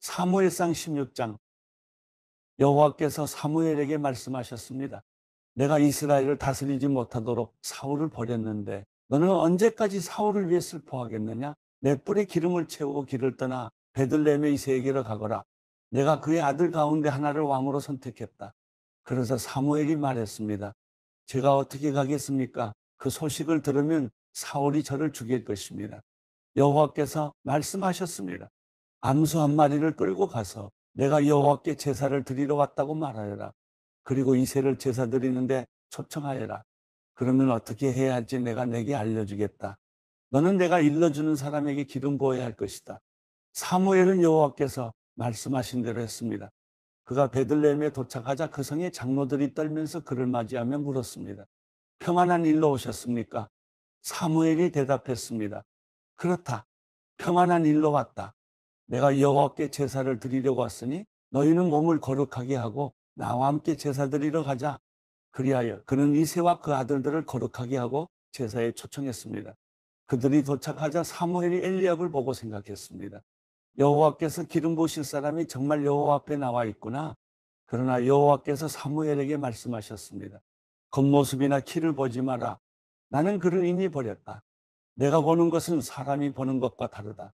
사무엘상 16장. 여호와께서 사무엘에게 말씀하셨습니다. 내가 이스라엘을 다스리지 못하도록 사울을 버렸는데 너는 언제까지 사울을 위해 슬퍼하겠느냐? 내 뿔에 기름을 채우고 길을 떠나 베들레헴의 이새에게로 가거라. 내가 그의 아들 가운데 하나를 왕으로 선택했다. 그래서 사무엘이 말했습니다. 제가 어떻게 가겠습니까? 그 소식을 들으면 사울이 저를 죽일 것입니다. 여호와께서 말씀하셨습니다. 암소 한 마리를 끌고 가서 내가 여호와께 제사를 드리러 왔다고 말하여라. 그리고 이새를 제사 드리는데 초청하여라. 그러면 어떻게 해야 할지 내가 내게 알려주겠다. 너는 내가 일러주는 사람에게 기름 부어야 할 것이다. 사무엘은 여호와께서 말씀하신 대로 했습니다. 그가 베들레헴에 도착하자 그 성의 장로들이 떨면서 그를 맞이하며 물었습니다. 평안한 일로 오셨습니까? 사무엘이 대답했습니다. 그렇다. 평안한 일로 왔다. 내가 여호와께 제사를 드리려고 왔으니 너희는 몸을 거룩하게 하고 나와 함께 제사 드리러 가자. 그리하여 그는 이새와 그 아들들을 거룩하게 하고 제사에 초청했습니다. 그들이 도착하자 사무엘이 엘리압을 보고 생각했습니다. 여호와께서 기름 부으실 사람이 정말 여호와 앞에 나와 있구나. 그러나 여호와께서 사무엘에게 말씀하셨습니다. 겉모습이나 키를 보지 마라. 나는 그를 이미 버렸다. 내가 보는 것은 사람이 보는 것과 다르다.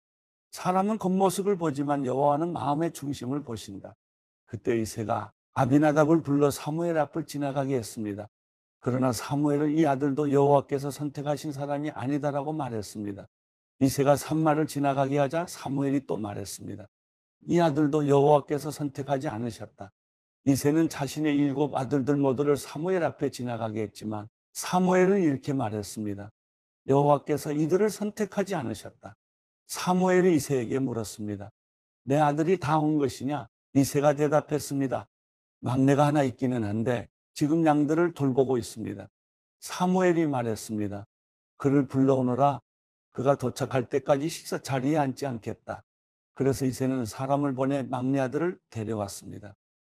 사람은 겉모습을 보지만 여호와는 마음의 중심을 보신다. 그때 이새가 아비나답을 불러 사무엘 앞을 지나가게 했습니다. 그러나 사무엘은 이 아들도 여호와께서 선택하신 사람이 아니다라고 말했습니다. 이새가 산마를 지나가게 하자 사무엘이 또 말했습니다. 이 아들도 여호와께서 선택하지 않으셨다. 이새는 자신의 7 아들들 모두를 사무엘 앞에 지나가게 했지만 사무엘은 이렇게 말했습니다. 여호와께서 이들을 선택하지 않으셨다. 사무엘이 이새에게 물었습니다. 내 아들이 다 온 것이냐? 이새가 대답했습니다. 막내가 하나 있기는 한데 지금 양들을 돌보고 있습니다. 사무엘이 말했습니다. 그를 불러오너라. 그가 도착할 때까지 식사 자리에 앉지 않겠다. 그래서 이새는 사람을 보내 막내 아들을 데려왔습니다.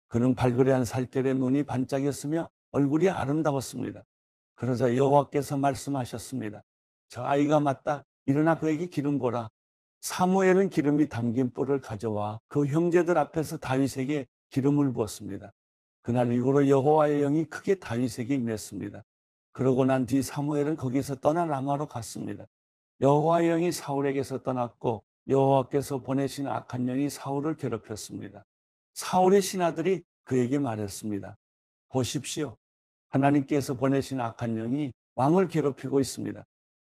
그는 발그레한 살결에 눈이 반짝였으며 얼굴이 아름다웠습니다. 그러자 여호와께서 말씀하셨습니다. 저 아이가 맞다. 일어나 그에게 기름 부어라. 사무엘은 기름이 담긴 뿔을 가져와 그 형제들 앞에서 다윗에게 기름을 부었습니다. 그날 이후로 여호와의 영이 크게 다윗에게 임했습니다. 그러고 난 뒤 사무엘은 거기서 떠나 라마로 갔습니다. 여호와의 영이 사울에게서 떠났고 여호와께서 보내신 악한 영이 사울을 괴롭혔습니다. 사울의 신하들이 그에게 말했습니다. 보십시오. 하나님께서 보내신 악한 영이 왕을 괴롭히고 있습니다.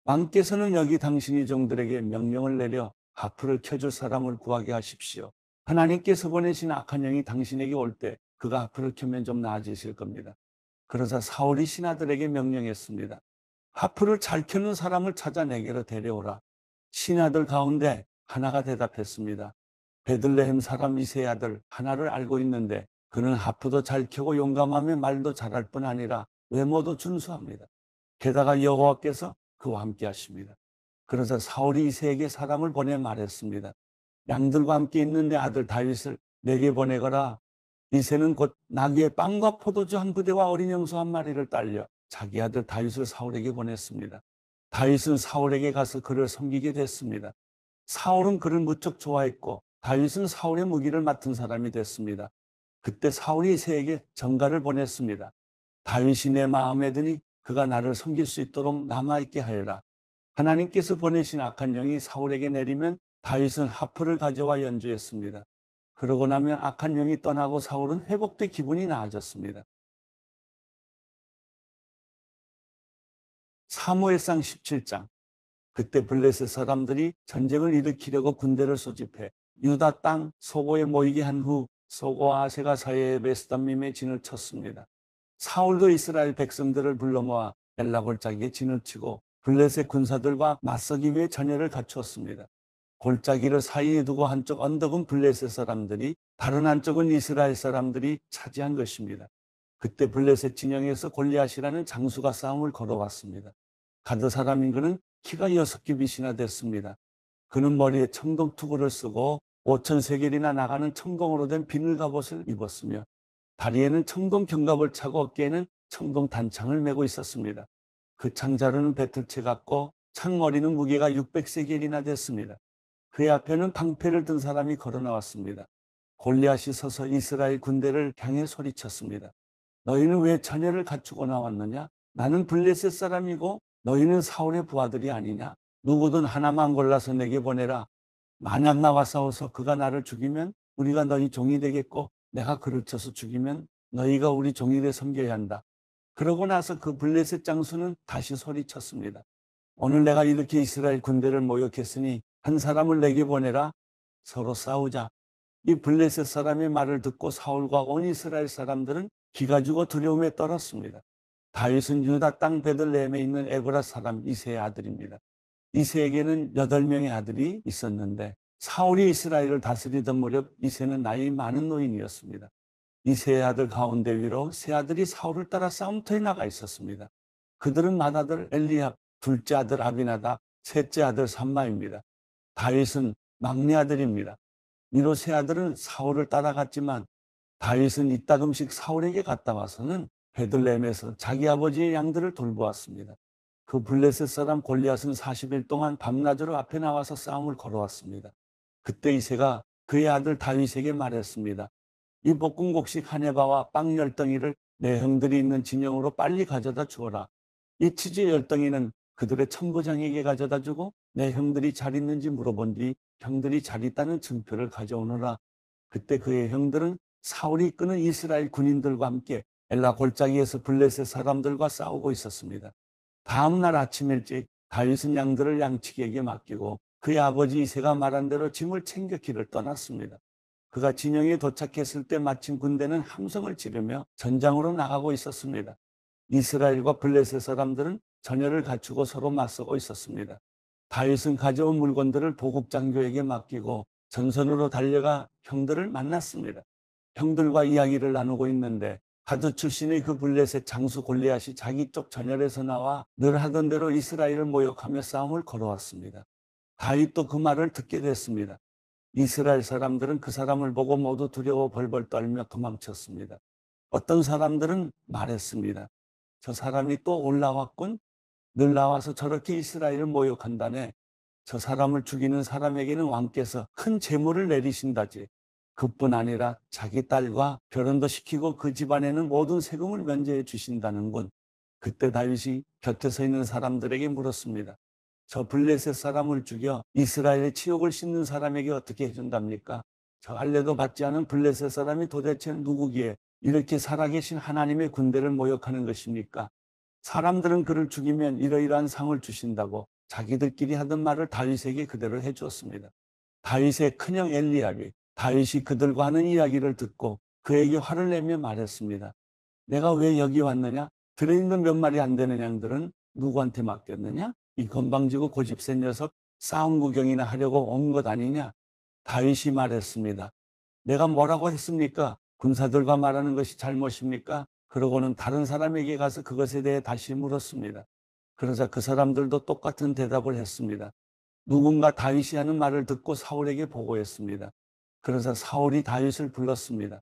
왕께서는 여기 당신이 종들에게 명령을 내려 하프를 켜줄 사람을 구하게 하십시오. 하나님께서 보내신 악한 영이 당신에게 올 때 그가 하프를 켜면 좀 나아지실 겁니다. 그러자 사울이 신하들에게 명령했습니다. 하프를 잘 켜는 사람을 찾아 내게로 데려오라. 신하들 가운데 하나가 대답했습니다. 베들레헴 사람 이새의 아들 하나를 알고 있는데 그는 하프도 잘 켜고 용감하며 말도 잘할 뿐 아니라 외모도 준수합니다. 게다가 여호와께서 그와 함께 하십니다. 그래서 사울이 이새에게 사람을 보내 말했습니다. 양들과 함께 있는 내 아들 다윗을 내게 보내거라. 이새는 곧 나귀의 빵과 포도주 한 부대와 어린 염소 한 마리를 딸려 자기 아들 다윗을 사울에게 보냈습니다. 다윗은 사울에게 가서 그를 섬기게 됐습니다. 사울은 그를 무척 좋아했고 다윗은 사울의 무기를 맡은 사람이 됐습니다. 그때 사울이 이새에게 전가를 보냈습니다. 다윗이 내 마음에 드니 그가 나를 섬길 수 있도록 남아있게 하여라. 하나님께서 보내신 악한 영이 사울에게 내리면 다윗은 하프를 가져와 연주했습니다. 그러고 나면 악한 영이 떠나고 사울은 회복돼 기분이 나아졌습니다. 사무엘상 17장. 그때 블레셋 사람들이 전쟁을 일으키려고 군대를 소집해 유다 땅 소고에 모이게 한 후 소고와 아세가 사이에 베스담밈에 진을 쳤습니다. 사울도 이스라엘 백성들을 불러 모아 엘라 골짜기에 진을 치고 블레셋 군사들과 맞서기 위해 전열을 갖추었습니다. 골짜기를 사이에 두고 한쪽 언덕은 블레셋 사람들이 다른 한쪽은 이스라엘 사람들이 차지한 것입니다. 그때 블레셋 진영에서 골리앗이라는 장수가 싸움을 걸어왔습니다. 가드 사람인 그는 키가 6규빗이나 됐습니다. 그는 머리에 청동 투구를 쓰고 5,000세겔이나 나가는 청동으로 된 비늘 갑옷을 입었으며 다리에는 청동 견갑을 차고 어깨에는 청동 단창을 메고 있었습니다. 그 창자루는 배틀채 같고 창머리는 무게가 600세겔이나 됐습니다. 그의 앞에는 방패를 든 사람이 걸어 나왔습니다. 골리앗이 서서 이스라엘 군대를 향해 소리쳤습니다. 너희는 왜 처녀를 갖추고 나왔느냐? 나는 블레셋 사람이고 너희는 사울의 부하들이 아니냐? 누구든 하나만 골라서 내게 보내라. 만약 나와 싸워서 그가 나를 죽이면 우리가 너희 종이 되겠고, 내가 그를 쳐서 죽이면 너희가 우리 종이 돼 섬겨야 한다. 그러고 나서 그 블레셋 장수는 다시 소리쳤습니다. 오늘 내가 이렇게 이스라엘 군대를 모욕했으니 한 사람을 내게 보내라. 서로 싸우자. 이 블레셋 사람의 말을 듣고 사울과 온 이스라엘 사람들은 기가 죽어 두려움에 떨었습니다. 다윗은 유다 땅 베들레헴에 있는 에브라 사람 이새의 아들입니다. 이새에게는 8명의 아들이 있었는데 사울이 이스라엘을 다스리던 무렵 이새는 나이 많은 노인이었습니다. 이새의 아들 가운데 위로 세 아들이 사울을 따라 싸움터에 나가 있었습니다. 그들은 맏아들 엘리압, 둘째 아들 아비나답, 셋째 아들 삼마입니다. 다윗은 막내 아들입니다. 이로 세 아들은 사울을 따라갔지만 다윗은 이따금씩 사울에게 갔다 와서는 베들레헴에서 자기 아버지의 양들을 돌보았습니다. 그 블레셋 사람 골리앗은 40일 동안 밤낮으로 앞에 나와서 싸움을 걸어왔습니다. 그때 이새가 그의 아들 다윗에게 말했습니다. 이 볶음곡식 한 해바와 빵 10덩이를 내 형들이 있는 진영으로 빨리 가져다 주어라. 이 치즈 10덩이는 그들의 천부장에게 가져다 주고 내 형들이 잘 있는지 물어본 뒤 형들이 잘 있다는 증표를 가져오너라. 그때 그의 형들은 사울이 이끄는 이스라엘 군인들과 함께 엘라 골짜기에서 블레셋 사람들과 싸우고 있었습니다. 다음 날 아침 일찍 다윗은 양들을 양치기에게 맡기고 그의 아버지 이새가 말한 대로 짐을 챙겨 길을 떠났습니다. 그가 진영에 도착했을 때 마침 군대는 함성을 지르며 전장으로 나가고 있었습니다. 이스라엘과 블레셋 사람들은 전열을 갖추고 서로 맞서고 있었습니다. 다윗은 가져온 물건들을 보국장교에게 맡기고 전선으로 달려가 형들을 만났습니다. 형들과 이야기를 나누고 있는데 가드 출신의 그 블레셋 장수 골리앗이 자기 쪽 전열에서 나와 늘 하던 대로 이스라엘을 모욕하며 싸움을 걸어왔습니다. 다윗도 그 말을 듣게 됐습니다. 이스라엘 사람들은 그 사람을 보고 모두 두려워 벌벌 떨며 도망쳤습니다. 어떤 사람들은 말했습니다. 저 사람이 또 올라왔군. 늘 나와서 저렇게 이스라엘을 모욕한다네. 저 사람을 죽이는 사람에게는 왕께서 큰 재물을 내리신다지. 그뿐 아니라 자기 딸과 결혼도 시키고 그 집안에는 모든 세금을 면제해 주신다는군. 그때 다윗이 곁에 서 있는 사람들에게 물었습니다. 저 블레셋 사람을 죽여 이스라엘의 치욕을 씻는 사람에게 어떻게 해준답니까? 저 할례도 받지 않은 블레셋 사람이 도대체 누구기에 이렇게 살아계신 하나님의 군대를 모욕하는 것입니까? 사람들은 그를 죽이면 이러이러한 상을 주신다고 자기들끼리 하던 말을 다윗에게 그대로 해주었습니다. 다윗의 큰형 엘리압이 다윗이 그들과 하는 이야기를 듣고 그에게 화를 내며 말했습니다. 내가 왜 여기 왔느냐? 들어있는 몇 마리 안 되는 양들은 누구한테 맡겼느냐? 이 건방지고 고집센 녀석 싸움 구경이나 하려고 온 것 아니냐? 다윗이 말했습니다. 내가 뭐라고 했습니까? 군사들과 말하는 것이 잘못입니까? 그러고는 다른 사람에게 가서 그것에 대해 다시 물었습니다. 그러자 그 사람들도 똑같은 대답을 했습니다. 누군가 다윗이 하는 말을 듣고 사울에게 보고했습니다. 그러자 사울이 다윗을 불렀습니다.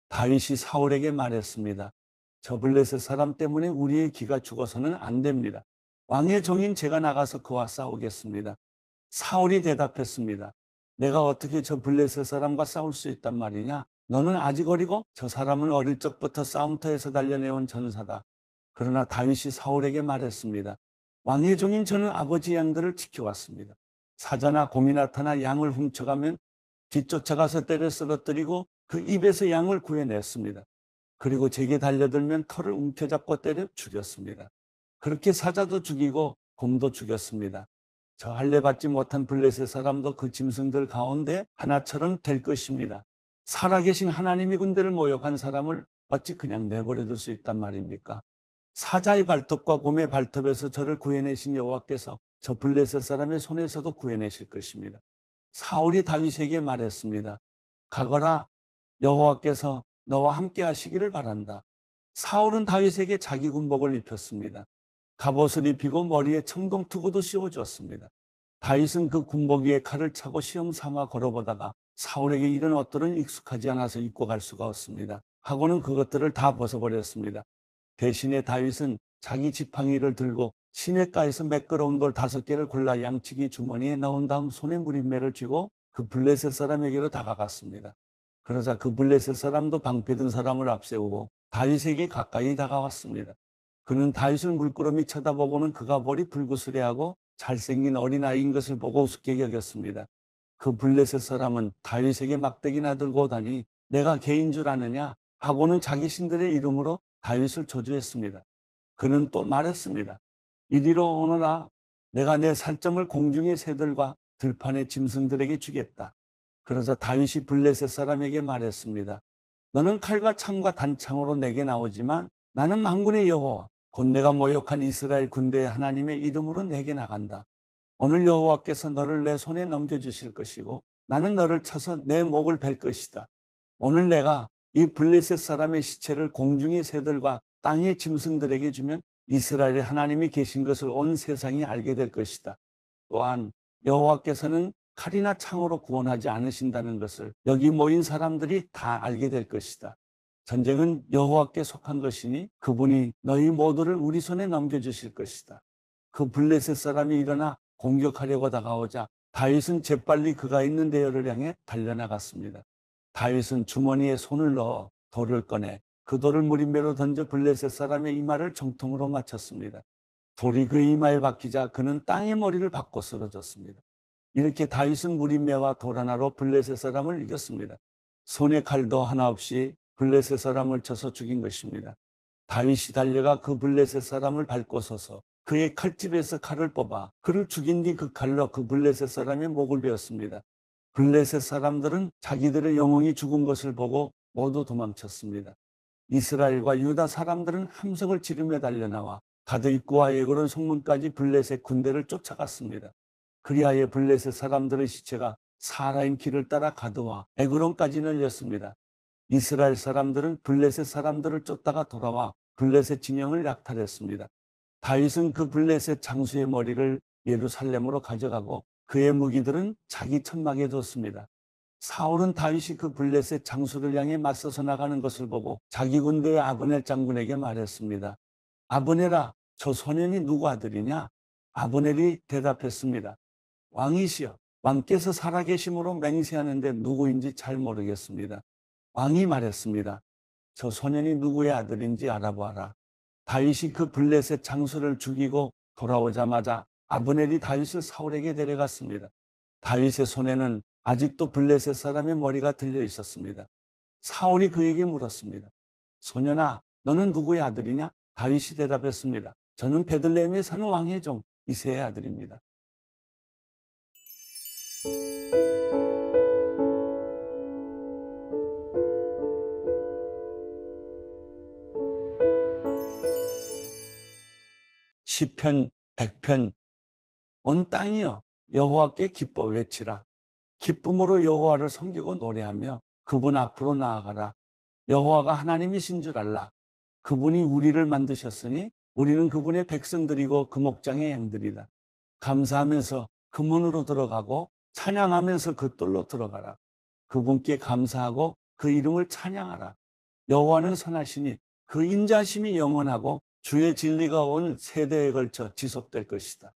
다윗이 사울에게 말했습니다. 저 블레셋 사람 때문에 우리의 기가 죽어서는 안 됩니다. 왕의 종인 제가 나가서 그와 싸우겠습니다. 사울이 대답했습니다. 내가 어떻게 저 블레셋 사람과 싸울 수 있단 말이냐? 너는 아직 어리고 저 사람은 어릴 적부터 싸움터에서 단련해온 전사다. 그러나 다윗이 사울에게 말했습니다. 왕의 종인 저는 아버지 양들을 지켜왔습니다. 사자나 곰이 나타나 양을 훔쳐가면 뒤쫓아가서 때려 쓰러뜨리고 그 입에서 양을 구해냈습니다. 그리고 제게 달려들면 털을 움켜잡고 때려 죽였습니다. 그렇게 사자도 죽이고 곰도 죽였습니다. 저 할례 받지 못한 블레셋 사람도 그 짐승들 가운데 하나처럼 될 것입니다. 살아계신 하나님의 군대를 모욕한 사람을 어찌 그냥 내버려둘 수 있단 말입니까? 사자의 발톱과 곰의 발톱에서 저를 구해내신 여호와께서 저 블레셋 사람의 손에서도 구해내실 것입니다. 사울이 다윗에게 말했습니다. 가거라, 여호와께서 너와 함께 하시기를 바란다. 사울은 다윗에게 자기 군복을 입혔습니다. 갑옷을 입히고 머리에 청동투구도 씌워주었습니다. 다윗은 그 군복 위에 칼을 차고 시험 삼아 걸어보다가 사울에게 이런 옷들은 익숙하지 않아서 입고 갈 수가 없습니다. 하고는 그것들을 다 벗어버렸습니다. 대신에 다윗은 자기 지팡이를 들고 시냇가에서 매끄러운 돌 5개를 골라 양치기 주머니에 넣은 다음 손에 무림매를 쥐고 그 블레셋 사람에게로 다가갔습니다. 그러자 그 블레셋 사람도 방패 든 사람을 앞세우고 다윗에게 가까이 다가왔습니다. 그는 다윗을 물끄러미 쳐다보고는 그가 머리 붉으스레하고 잘생긴 어린아이인 것을 보고 우습게 여겼습니다. 그 블레셋 사람은 다윗에게 막대기나 들고 오다니 내가 개인 줄 아느냐 하고는 자기 신들의 이름으로 다윗을 저주했습니다. 그는 또 말했습니다. 이리로 오너라. 내가 내 살점을 공중의 새들과 들판의 짐승들에게 주겠다. 그러자 다윗이 블레셋 사람에게 말했습니다. 너는 칼과 창과 단창으로 내게 나오지만 나는 만군의 여호와 곧 내가 모욕한 이스라엘 군대의 하나님의 이름으로 내게 나간다. 오늘 여호와께서 너를 내 손에 넘겨주실 것이고 나는 너를 쳐서 내 목을 벨 것이다. 오늘 내가 이 블레셋 사람의 시체를 공중의 새들과 땅의 짐승들에게 주면 이스라엘의 하나님이 계신 것을 온 세상이 알게 될 것이다. 또한 여호와께서는 칼이나 창으로 구원하지 않으신다는 것을 여기 모인 사람들이 다 알게 될 것이다. 전쟁은 여호와께 속한 것이니 그분이 너희 모두를 우리 손에 넘겨주실 것이다. 그 블레셋 사람이 일어나 공격하려고 다가오자 다윗은 재빨리 그가 있는 데를 향해 달려나갔습니다. 다윗은 주머니에 손을 넣어 돌을 꺼내 그 돌을 무림매로 던져 블레셋 사람의 이마를 정통으로 맞췄습니다. 돌이 그 이마에 박히자 그는 땅의 머리를 박고 쓰러졌습니다. 이렇게 다윗은 무림매와 돌 하나로 블레셋 사람을 이겼습니다. 손에 칼도 하나 없이 블레셋 사람을 쳐서 죽인 것입니다. 다윗이 달려가 그 블레셋 사람을 밟고 서서 그의 칼집에서 칼을 뽑아 그를 죽인 뒤 그 칼로 그 블레셋 사람의 목을 베었습니다. 블레셋 사람들은 자기들의 영웅이 죽은 것을 보고 모두 도망쳤습니다. 이스라엘과 유다 사람들은 함성을 지르며 달려나와 가드 입구와 에그론 성문까지 블레셋 군대를 쫓아갔습니다. 그리하여 블레셋 사람들의 시체가 사라인 길을 따라 가드와 에그론까지 널렸습니다. 이스라엘 사람들은 블레셋 사람들을 쫓다가 돌아와 블레셋 진영을 약탈했습니다. 다윗은 그 블레셋 장수의 머리를 예루살렘으로 가져가고 그의 무기들은 자기 천막에 뒀습니다. 사울은 다윗이 그 블레셋 장수를 향해 맞서서 나가는 것을 보고 자기 군대의 아브넬 장군에게 말했습니다. 아브넬아, 저 소년이 누구 아들이냐? 아브넬이 대답했습니다. 왕이시여, 왕께서 살아계심으로 맹세하는데 누구인지 잘 모르겠습니다. 왕이 말했습니다. 저 소년이 누구의 아들인지 알아보아라. 다윗이 그 블레셋 장수를 죽이고 돌아오자마자 아브넬이 다윗을 사울에게 데려갔습니다. 다윗의 손에는 아직도 블레셋 사람의 머리가 들려 있었습니다. 사울이 그에게 물었습니다. 소년아, 너는 누구의 아들이냐? 다윗이 대답했습니다. 저는 베들레헴에 사는 왕의 종 이새의 아들입니다. 시편 100편 온 땅이여 여호와께 기뻐 외치라. 기쁨으로 여호와를 섬기고 노래하며 그분 앞으로 나아가라. 여호와가 하나님이신 줄 알라. 그분이 우리를 만드셨으니 우리는 그분의 백성들이고 그 목장의 양들이다. 감사하면서 그 문으로 들어가고 찬양하면서 그 뜰로 들어가라. 그분께 감사하고 그 이름을 찬양하라. 여호와는 선하시니 그 인자심이 영원하고 주의 진리가 온 세대에 걸쳐 지속될 것이다.